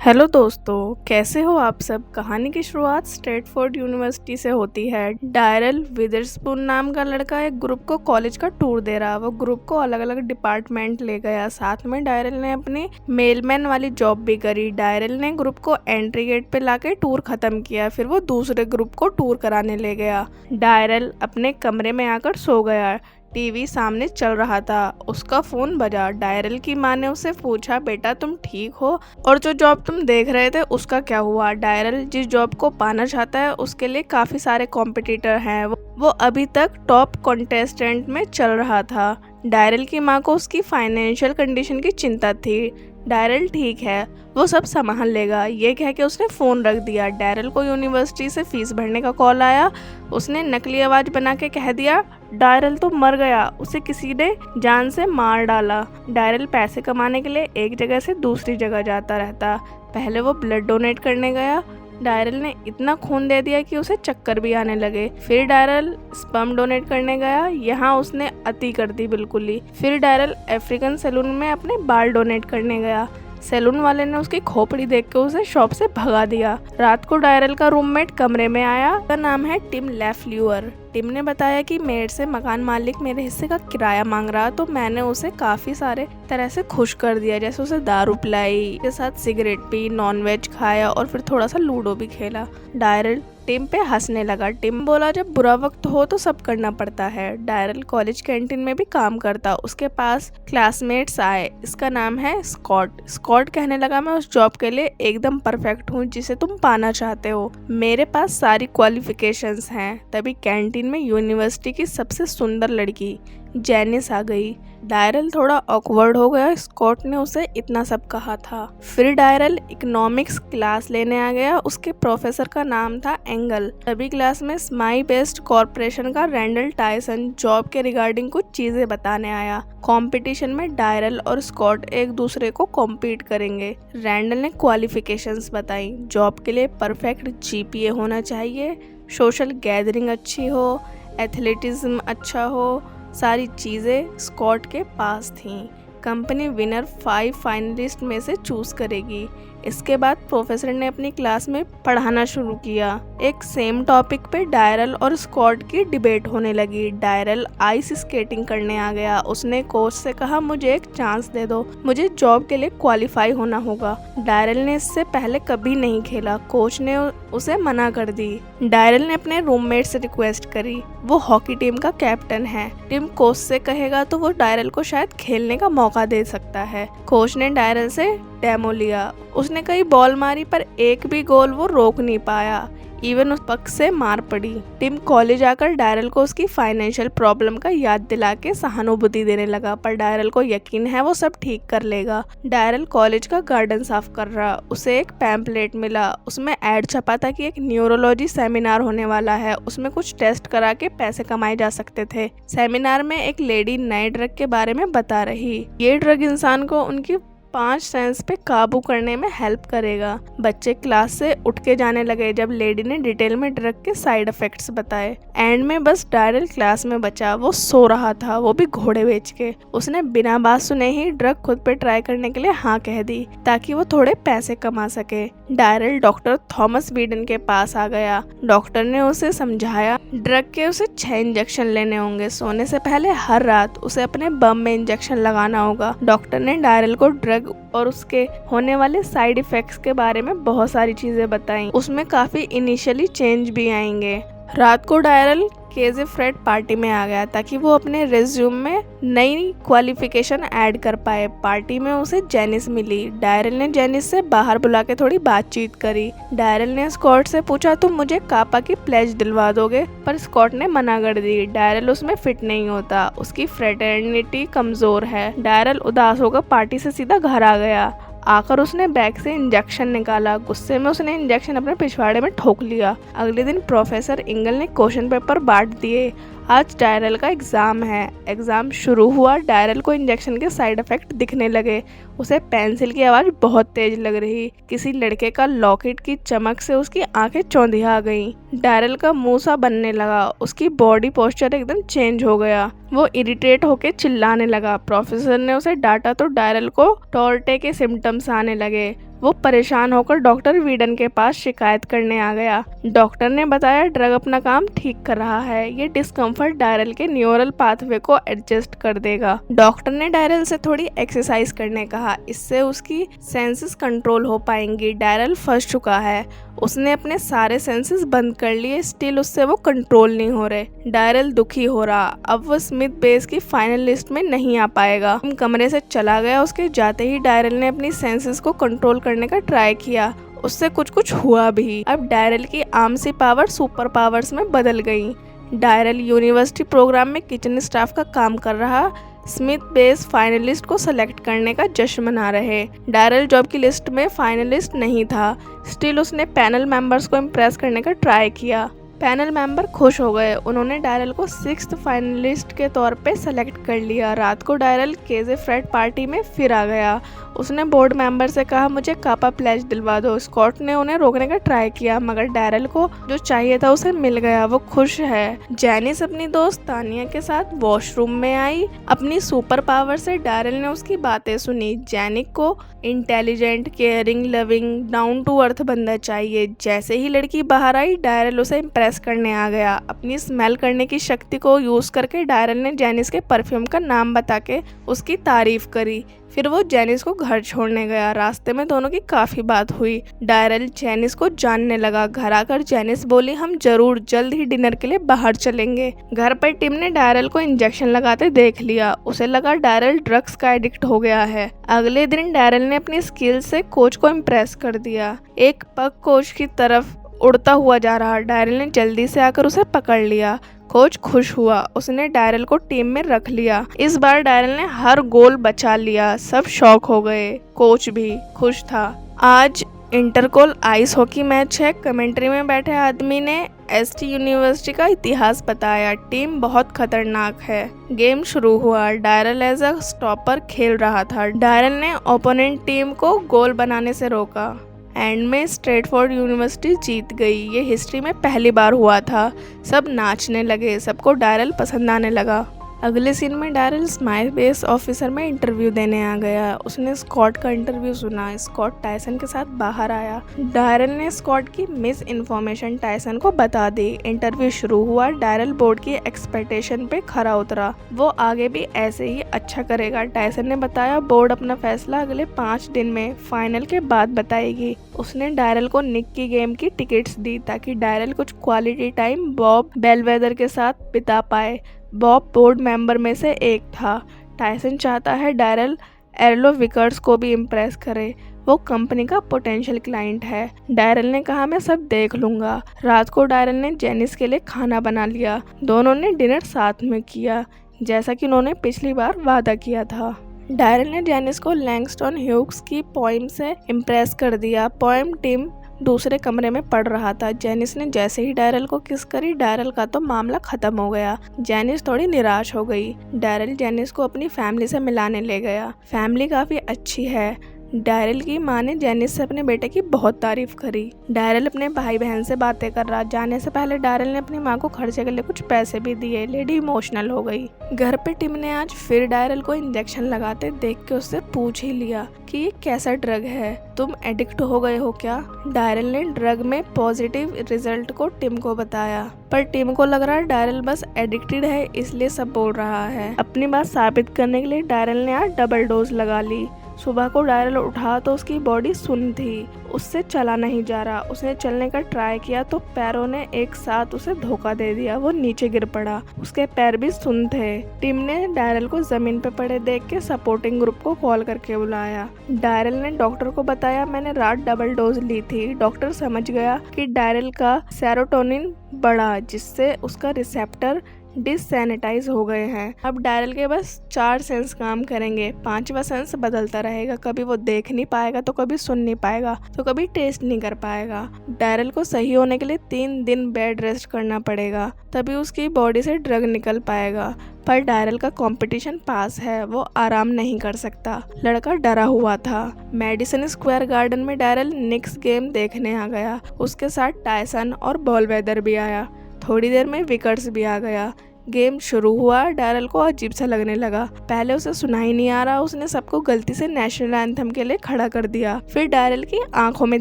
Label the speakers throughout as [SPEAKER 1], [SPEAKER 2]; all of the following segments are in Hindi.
[SPEAKER 1] हेलो दोस्तों, कैसे हो आप सब। कहानी की शुरुआत स्ट्रैटफोर्ड यूनिवर्सिटी से होती है। डायरल विदर्सपून नाम का लड़का एक ग्रुप को कॉलेज का टूर दे रहा। वो ग्रुप को अलग अलग डिपार्टमेंट ले गया। साथ में डायरल ने अपनी मेलमैन वाली जॉब भी करी। डायरल ने ग्रुप को एंट्री गेट पे लाके टूर खत्म किया। फिर वो दूसरे ग्रुप को टूर कराने ले गया। डायरल अपने कमरे में आकर सो गया। टीवी सामने चल रहा था। उसका फोन बजा। डायरल की माँ ने उससे पूछा, बेटा तुम ठीक हो और जो जॉब तुम देख रहे थे उसका क्या हुआ। डायरल जिस जॉब को पाना चाहता है उसके लिए काफ़ी सारे कॉम्पिटिटर हैं। वो अभी तक टॉप कॉन्टेस्टेंट में चल रहा था। डायरल की माँ को उसकी फाइनेंशियल कंडीशन की चिंता थी। डायरल ठीक है, वो सब संभाल लेगा, ये कह के उसने फ़ोन रख दिया। डायरल को यूनिवर्सिटी से फीस भरने का कॉल आया। उसने नकली आवाज़ बना के कह दिया, डायरल तो मर गया, उसे किसी ने जान से मार डाला। डायरल पैसे कमाने के लिए एक जगह से दूसरी जगह जाता रहता। पहले वो ब्लड डोनेट करने गया। डायरल ने इतना खून दे दिया कि उसे चक्कर भी आने लगे। फिर डायरल स्पर्म डोनेट करने गया। यहाँ उसने अति कर दी बिल्कुल ही। फिर डायरल अफ्रीकन सैलून में अपने बाल डोनेट करने गया। सैलून वाले ने उसकी खोपड़ी देख के उसे शॉप से भगा दिया। रात को डायरल का रूममेट कमरे में आया। उसका नाम है टिम लेफ्ल्यूअर। टिम ने बताया कि मेरे से मकान मालिक मेरे हिस्से का किराया मांग रहा, तो मैंने उसे काफी सारे तरह से खुश कर दिया। जैसे उसे दारू पिलाई, के साथ सिगरेट पी, नॉनवेज खाया और फिर थोड़ा सा लूडो भी खेला। डायरल टिम पे हंसने लगा। टिम बोला, जब बुरा वक्त हो तो सब करना पड़ता है। डायरल कॉलेज कैंटीन में भी काम करता। उसके पास क्लासमेट्स आए। इसका नाम है स्कॉट। स्कॉट कहने लगा, मैं उस जॉब के लिए एकदम परफेक्ट हूँ जिसे तुम पाना चाहते हो। मेरे पास सारी क्वालिफिकेशंस हैं। तभी कैंटीन में यूनिवर्सिटी की सबसे सुंदर लड़की जेनिस आ गई। डायरल थोड़ा ऑकवर्ड हो गया। स्कॉट ने उसे इतना सब कहा था। फिर डायरल इकोनॉमिक्स क्लास लेने आ गया। उसके प्रोफेसर का नाम था एंगल। तभी क्लास में स्माई बेस्ड कॉर्पोरेशन का रैंडल टायसन जॉब के रिगार्डिंग कुछ चीजें बताने आया। कंपटीशन में डायरल और स्कॉट एक दूसरे को कॉम्पीट करेंगे। रैंडल ने क्वालिफिकेशंस बताई। जॉब के लिए परफेक्ट जीपीए होना चाहिए, सोशल गैदरिंग अच्छी हो, एथलेटिज्म अच्छा हो। सारी चीज़ें स्कॉट के पास थीं। कंपनी विनर 5 फाइनलिस्ट में से चूज करेगी। इसके बाद प्रोफेसर ने अपनी क्लास में पढ़ाना शुरू किया। एक सेम टॉपिक पे डायरल और स्कॉट की डिबेट होने लगी। डायरल आइस स्केटिंग करने आ गया। उसने कोच से कहा, मुझे एक चांस दे दो, मुझे जॉब के लिए क्वालिफाई होना होगा। डायरल ने इससे पहले कभी नहीं खेला। कोच ने उसे मना कर दी। डायरल ने अपने रूममेट से रिक्वेस्ट करी। वो हॉकी टीम का कैप्टन है। टीम कोच से कहेगा तो वो डायरल को शायद खेलने का मौका दे सकता है। कोच ने डायरल से डेमो लिया। उसने कई बॉल मारी पर एक भी गोल वो रोक नहीं पाया। इवन उस पक से मार पड़ी। टिम कॉलेज आकर डायरल को उसकी फाइनेंशियल प्रॉब्लम का याद दिला के सहानुभूति देने लगा, पर डायरल को यकीन है वो सब ठीक कर लेगा। डायरल कॉलेज का गार्डन साफ कर रहा। उसे एक पैम्पलेट मिला। उसमें ऐड छपा था कि एक न्यूरोलॉजी सेमिनार होने वाला है। उसमें कुछ टेस्ट करा के पैसे कमाए जा सकते थे। सेमिनार में एक लेडी नए ड्रग के बारे में बता रही। ये ड्रग इंसान को उनकी 5 सेंस पे काबू करने में हेल्प करेगा। बच्चे क्लास से उठ के जाने लगे जब लेडी ने डिटेल में ड्रग के साइड इफेक्ट्स बताए। एंड में बस डायरल क्लास में बचा। वो सो रहा था, वो भी घोड़े बेच के। उसने बिना बात सुने ही ड्रग खुद पे ट्राई करने के लिए हाँ कह दी ताकि वो थोड़े पैसे कमा सके। डायरल डॉक्टर थॉमस वीडन के पास आ गया। डॉक्टर ने उसे समझाया ड्रग के उसे 6 इंजेक्शन लेने होंगे। सोने से पहले हर रात उसे अपने बम में इंजेक्शन लगाना होगा। डॉक्टर ने डायरल को ड्रग और उसके होने वाले साइड इफेक्ट्स के बारे में बहुत सारी चीजें बताई। उसमें काफी इनिशियली चेंज भी आएंगे। रात को डायरल केजे फ्रेड पार्टी में आ गया ताकि वो अपने रिज्यूम में नई क्वालिफिकेशन ऐड कर पाए। पार्टी में उसे जेनिस मिली। डायरल ने जेनिस से बाहर बुला के थोड़ी बातचीत करी। डायरल ने स्कॉट से पूछा, तुम मुझे कापा की प्लेज दिलवा दोगे, पर स्कॉट ने मना कर दी। डायरल उसमें फिट नहीं होता। उसकी फ्रेटर्निटी कमजोर है। डायरल उदास होकर पार्टी से सीधा घर आ गया। आकर उसने बैग से इंजेक्शन निकाला। गुस्से में उसने इंजेक्शन अपने पिछवाड़े में ठोक लिया। अगले दिन प्रोफेसर इंगल ने क्वेश्चन पेपर बांट दिए। आज डायरल का एग्जाम है। एग्जाम शुरू हुआ। डायरल को इंजेक्शन के साइड इफेक्ट दिखने लगे। उसे पेंसिल की आवाज बहुत तेज लग रही। किसी लड़के का लॉकेट की चमक से उसकी आंखें चौंधिया गईं। डायरल का मुंह सा बनने लगा, उसकी बॉडी पोस्चर एकदम चेंज हो गया। वो इरिटेट होके चिल्लाने लगा। प्रोफेसर ने उसे डांटा तो डायरल को टॉर्टे के सिम्टम्स आने लगे। वो परेशान होकर डॉक्टर वीडन के पास शिकायत करने आ गया। डॉक्टर ने बताया ड्रग अपना काम ठीक कर रहा है, ये डिस्कम्फर्ट डायरल के न्यूरल पाथवे को एडजस्ट कर देगा। डॉक्टर ने डायरल से थोड़ी एक्सरसाइज करने कहा, इससे उसकी सेंसेस कंट्रोल हो पाएंगी। डायरल फंस चुका है, उसने अपने सारे सेंसेस बंद कर लिए, स्टिल उससे वो कंट्रोल नहीं हो रहे। डायरल दुखी हो रहा, अब वो स्मिथ बेस की फाइनल लिस्ट में नहीं आ पाएगा। कमरे से चला गया। उसके जाते ही डायरल ने अपनी सेंसेस को कंट्रोल करने का ट्राई किया, उससे कुछ हुआ भी। अब डायरल की आर्म सी पावर सुपर पावर्स में बदल गई। डायरल यूनिवर्सिटी प्रोग्राम में किचन स्टाफ का काम कर रहा। स्मिथ बेस फाइनलिस्ट को सेलेक्ट करने का जश्न मना रहे। डायरल जॉब की लिस्ट में फाइनलिस्ट नहीं था, स्टिल उसने पैनल मेंबर्स को इम्प्रेस करने का ट्राई किया। पैनल मेंबर खुश हो गए, उन्होंने डायरल को 6th फाइनलिस्ट के तौर पे सेलेक्ट कर लिया। रात को डायरल केजे फ्रेड पार्टी में फिर आ गया। उसने बोर्ड मेंबर से कहा, मुझे कापा प्लेज दिलवा दो। स्कॉट ने उन्हें रोकने का ट्राई किया, मगर डायरल को जो चाहिए था उसे मिल गया। वो खुश है। जैनिस अपनी दोस्त तानिया के साथ वॉशरूम में आई। अपनी सुपर पावर से डायरल ने उसकी बातें सुनी। जैनिक को intelligent, caring, loving, down to earth बंदा चाहिए। जैसे ही लड़की बाहर आई, डायरल उसे इम्प्रेस करने आ गया। अपनी स्मेल करने की शक्ति को यूज करके डायरल ने जैनिस के परफ्यूम का नाम बता के उसकी तारीफ करी। फिर वो जैनिस को घर छोड़ने गया। रास्ते में दोनों की काफी बात हुई। डायरल जैनिस को जानने लगा। घर आकर जैनिस बोली, हम जरूर जल्द ही डिनर के लिए बाहर चलेंगे। घर पर टिम ने डायरल को इंजेक्शन लगाते देख लिया। उसे लगा डायरल ड्रग्स का एडिक्ट हो गया है। अगले दिन डायरल ने अपनी स्किल से कोच को इम्प्रेस कर दिया। एक पग कोच की तरफ उड़ता हुआ जा रहा। डायरल ने जल्दी से आकर उसे पकड़ लिया। कोच खुश हुआ, उसने डायरल को टीम में रख लिया। इस बार डायरल ने हर गोल बचा लिया। सब शॉक हो गए, कोच भी खुश था। आज इंटरकोल आइस हॉकी मैच है। कमेंट्री में बैठे आदमी ने एसटी यूनिवर्सिटी का इतिहास बताया। टीम बहुत खतरनाक है। गेम शुरू हुआ। डायरल एज अ स्टॉपर खेल रहा था। डायरल ने ओपोनेंट टीम को गोल बनाने से रोका। एंड में स्ट्रेटफोर्ड यूनिवर्सिटी जीत गई। ये हिस्ट्री में पहली बार हुआ था। सब नाचने लगे, सबको डायरल पसंद आने लगा। अगले सीन में डायरल स्माइल बेस ऑफिसर में इंटरव्यू देने आ गया। उसने स्कॉट का इंटरव्यू सुना। स्कॉट टायसन के साथ बाहर आया। डायरल ने स्कॉट की मिस इन्फॉर्मेशन टायसन को बता दी। इंटरव्यू शुरू हुआ। डायरल बोर्ड की एक्सपेक्टेशन पे खरा उतरा। वो आगे भी ऐसे ही अच्छा करेगा। टायसन ने बताया, बोर्ड अपना फैसला अगले 5 दिन में फाइनल के बाद बताएगी। उसने डायरल को निक की गेम की टिकट्स दी ताकि डायरल कुछ क्वालिटी टाइम बॉब बेलवेदर के साथ बिता पाए। बॉब बोर्ड मेंबर में से एक था। टायसन चाहता है डायरल एर्लो विकर्स को भी इम्प्रेस करे। वो कंपनी का पोटेंशियल क्लाइंट है। डायरल ने कहा, मैं सब देख लूंगा। रात को डायरल ने जेनिस के लिए खाना बना लिया। दोनों ने डिनर साथ में किया, जैसा कि उन्होंने पिछली बार वादा किया था। डायरल ने जेनिस को लैंगस्टन ह्यूग्स की पोइम से इम्प्रेस कर दिया। पोइम टीम दूसरे कमरे में पढ़ रहा था। जेनिस ने जैसे ही डायरल को किस करी, डायरल का तो मामला खत्म हो गया। जेनिस थोड़ी निराश हो गई। डायरल जेनिस को अपनी फैमिली से मिलाने ले गया। फैमिली काफी अच्छी है। डायरल की माँ ने जेनिस से अपने बेटे की बहुत तारीफ करी। डायरल अपने भाई बहन से बातें कर रहा। जाने से पहले डायरल ने अपनी माँ को खर्चे के लिए कुछ पैसे भी दिए। लेडी इमोशनल हो गई। घर पे टिम ने आज फिर डायरल को इंजेक्शन लगाते देख के उससे पूछ ही लिया कि ये कैसा ड्रग है, तुम एडिक्ट हो गए हो क्या? डायरल ने ड्रग में पॉजिटिव रिजल्ट को टिम को बताया, पर टिम को लग रहा है डायरल बस एडिक्टेड है, इसलिए सब बोल रहा है। अपनी बात साबित करने के लिए डायरल ने आज डबल डोज लगा ली। सुबह को डायरल उठा तो उसकी बॉडी सुन्न थी, उससे चला नहीं जा रहा। उसने चलने का ट्राई किया तो पैरों ने एक साथ उसे धोखा दे दिया। वो नीचे गिर पड़ा, उसके पैर भी सुन्न थे। टिम ने डायरल को जमीन पे पड़े देख के सपोर्टिंग ग्रुप को कॉल करके बुलाया। डायरल ने डॉक्टर को बताया, मैंने रात डबल डोज ली थी। डॉक्टर समझ गया कि डायरल का सेरोटोनिन बढ़ा, जिससे उसका रिसेप्टर डिससैनिटाइज हो गए हैं। अब डायरल के बस 4 सेंस काम करेंगे, 5वां सेंस बदलता रहेगा। कभी वो देख नहीं पाएगा तो कभी सुन नहीं पाएगा तो कभी टेस्ट नहीं कर पाएगा। डायरल को सही होने के लिए 3 दिन बेड रेस्ट करना पड़ेगा, तभी उसकी बॉडी से ड्रग निकल पाएगा। पर डायरल का कंपटीशन पास है, वो आराम नहीं कर सकता। लड़का डरा हुआ था। मेडिसन स्क्वायर गार्डन में डायरल निक्स गेम देखने आ गया। उसके साथ टायसन और बॉलवेदर भी आया। थोड़ी देर में विकर्स भी आ गया। गेम शुरू हुआ। डायरल को अजीब सा लगने लगा। पहले उसे सुना ही नहीं आ रहा, उसने सबको गलती से नेशनल एंथम के लिए खड़ा कर दिया। फिर डायरल की आंखों में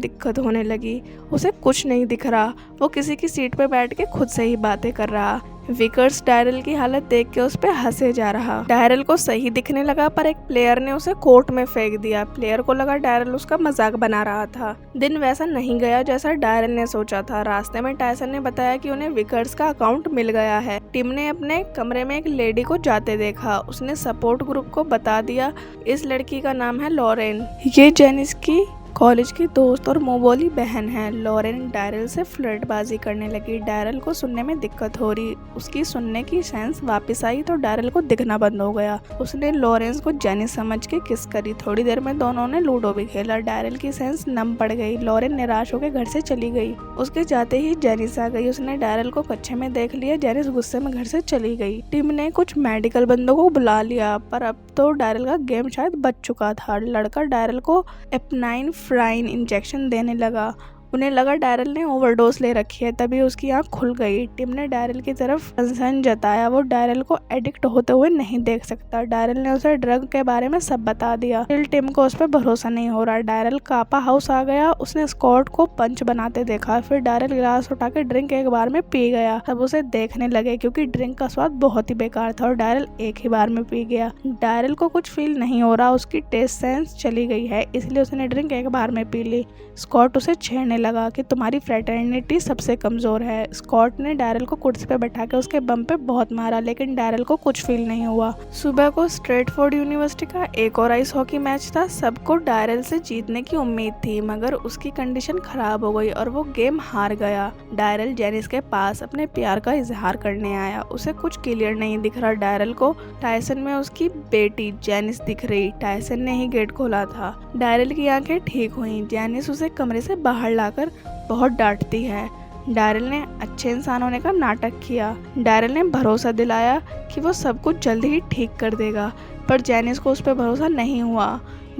[SPEAKER 1] दिक्कत होने लगी, उसे कुछ नहीं दिख रहा। वो किसी की सीट पे बैठ के खुद से ही बातें कर रहा। विकर्स डायरल की हालत देख के उस पे हंसे जा रहा। डायरल को सही दिखने लगा, पर एक प्लेयर ने उसे कोर्ट में फेंक दिया। प्लेयर को लगा डायरल उसका मजाक बना रहा था। दिन वैसा नहीं गया जैसा डायरल ने सोचा था। रास्ते में टायसन ने बताया कि उन्हें विकर्स का अकाउंट मिल गया है। टिम ने अपने कमरे में एक लेडी को जाते देखा। उसने सपोर्ट ग्रुप को बता दिया, इस लड़की का नाम है लॉरेन। ये जेनिस की कॉलेज की दोस्त और मुंहबोली बहन है। लॉरेन डायरल से फ्लर्टबाजी करने लगी। डायरल को सुनने में दिक्कत हो रही, उसकी सुनने की सेंस वापस आई तो डायरल को दिखना बंद हो गया। उसने लॉरेंस को जेनिस समझ के किस करी। थोड़ी देर में दोनों ने लूडो भी खेला। डायरल की सेंस नम पड़ गई। लॉरेन निराश होकर घर से चली गई। उसके जाते ही जेनिस आ गई। उसने डायरल को कच्चे में देख लिया। जेनिस गुस्से में घर से चली गई। टिम ने कुछ मेडिकल बंदों को बुला लिया, पर अब तो डायरल का गेम शायद बच चुका था। लड़का डायरल को एपनाइन फ्राइन इंजेक्शन देने लगा। उन्हें लगा डायरल ने ओवरडोज ले रखी है, तभी उसकी आंख खुल गई। टिम ने डायरल की तरफ कंसर्न जताया। वो डायरल को एडिक्ट होते हुए नहीं देख सकता। डायरल ने उसे ड्रग के बारे में सब बता दिया। फिर टिम को उस पर भरोसा नहीं हो रहा। डायरल कापा हाउस आ गया। उसने स्कॉट को पंच बनाते देखा। फिर डायरल गिलास उठा के ड्रिंक एक बार में पी गया। तब उसे देखने लगे, क्योंकि ड्रिंक का स्वाद बहुत ही बेकार था और डायरल एक ही बार में पी गया। डायरल को कुछ फील नहीं हो रहा, उसकी टेस्ट सेंस चली गई है, इसलिए उसने ड्रिंक एक बार में पी ली। स्कॉट उसे छेड़ने लगा कि तुम्हारी फ्रेटर्निटी सबसे कमजोर है। स्कॉट ने डायरल को कुर्सी पे बैठा के उसके बम पे बहुत मारा, लेकिन डायरल को कुछ फील नहीं हुआ। सुबह को स्ट्रेटफोर्ड यूनिवर्सिटी का एक और आइस हॉकी मैच था। सबको डायरल से जीतने की उम्मीद थी, मगर उसकी कंडीशन खराब हो गई और वो गेम हार गया। डायरल जेनिस के पास अपने प्यार का इजहार करने आया। उसे कुछ क्लियर नहीं दिख रहा। डायरल को टायसन में उसकी बेटी जेनिस दिख रही। टायसन ने ही गेट खोला था। डायरल की आंखें ठीक हुई। जेनिस उसे कमरे से बाहर लाकर बहुत डांटती है। डायरल ने अच्छे इंसान होने का नाटक किया। डायरल ने भरोसा दिलाया कि वो सब कुछ जल्द ही ठीक कर देगा, पर जेनिस को उस पर भरोसा नहीं हुआ।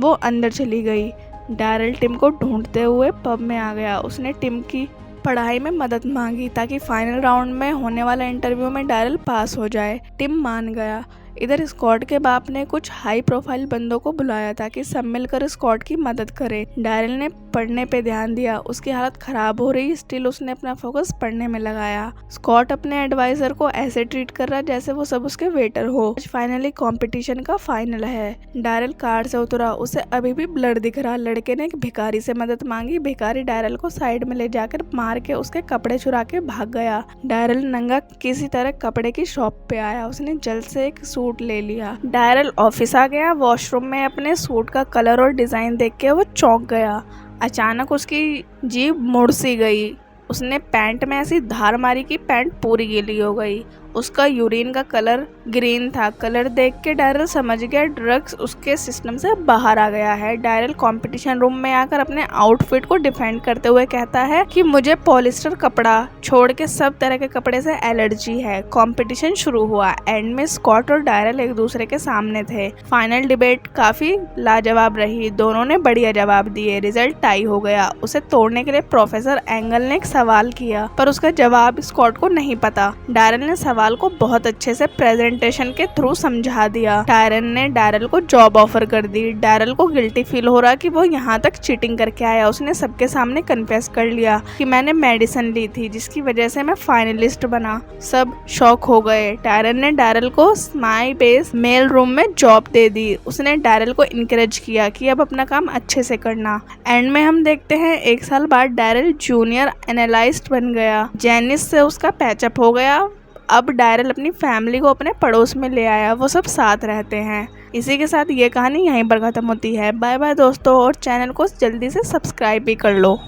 [SPEAKER 1] वो अंदर चली गई। डायरल टिम को ढूंढते हुए पब में आ गया। उसने टिम की पढ़ाई में मदद मांगी ताकि फाइनल राउंड में होने वाला इंटरव्यू में डायरल पास हो जाए। टिम मान गया। इधर स्कॉट के बाप ने कुछ हाई प्रोफाइल बंदों को बुलाया ताकि सब मिलकर स्कॉट की मदद करें। डायरल ने पढ़ने पे ध्यान दिया। उसकी हालत खराब हो रही, स्टिल उसने अपना फोकस पढ़ने में लगाया। स्कॉट अपने एडवाइजर को ऐसे ट्रीट कर रहा जैसे वो सब उसके वेटर हो। फाइनली कंपटीशन का फाइनल है। डायरल कार से उतरा। उसे अभी भी ब्लड दिख रहा। लड़के ने एक भिखारी से मदद मांगी। भिखारी डायरल को साइड में ले जाकर मार के उसके कपड़े चुरा के भाग गया। डायरल नंगा किसी तरह कपड़े की शॉप पे आया। उसने जल्द से एक सूट ले लिया। डायरल ऑफिस आ गया। वॉशरूम में अपने सूट का कलर और डिजाइन देख के वो चौंक गया। अचानक उसकी जीभ मुड़ सी गई। उसने पैंट में ऐसी धार मारी कि पैंट पूरी गीली हो गई। उसका यूरिन का कलर ग्रीन था। कलर देख के डायरल समझ गया ड्रग्स उसके सिस्टम से बाहर आ गया है। डायरल कंपटीशन रूम में आकर अपने आउटफिट को डिफेंड करते हुए कहता है कि मुझे पॉलिस्टर कपड़ा छोड़ के सब तरह के कपड़े से एलर्जी है। कंपटीशन शुरू हुआ। एंड में स्कॉट और डायरल एक दूसरे के सामने थे। फाइनल डिबेट काफी लाजवाब रही। दोनों ने बढ़िया जवाब दिए। रिजल्ट टाई हो गया। उसे तोड़ने के लिए प्रोफेसर एंगल ने एक सवाल किया, पर उसका जवाब स्कॉट को नहीं पता। डायरल ने सवाल को बहुत अच्छे से प्रेजेंटेशन के थ्रू समझा दिया। टायरन ने डायरल को जॉब ऑफर कर दी। डायरल को गिल्टी फील हो रहा कि वो यहाँ तक चीटिंग करके आया। उसने सबके सामने कन्फेस कर लिया कि मैंने मेडिसिन ली थी जिसकी वजह से मैं फाइनलिस्ट बना। सब शॉक हो गए। टायरन ने डायरल को स्माई बेस मेल रूम में जॉब दे दी। उसने डायरल को इनकरेज किया कि अब अपना काम अच्छे से करना। एंड में हम देखते हैं 1 साल बाद डायरल जूनियर एनालिस्ट बन गया। जेनिस से उसका पैचअप हो गया। अब डायरल अपनी फैमिली को अपने पड़ोस में ले आया। वो सब साथ रहते हैं। इसी के साथ ये कहानी यहीं पर खत्म होती है। बाय बाय दोस्तों, और चैनल को जल्दी से सब्सक्राइब भी कर लो।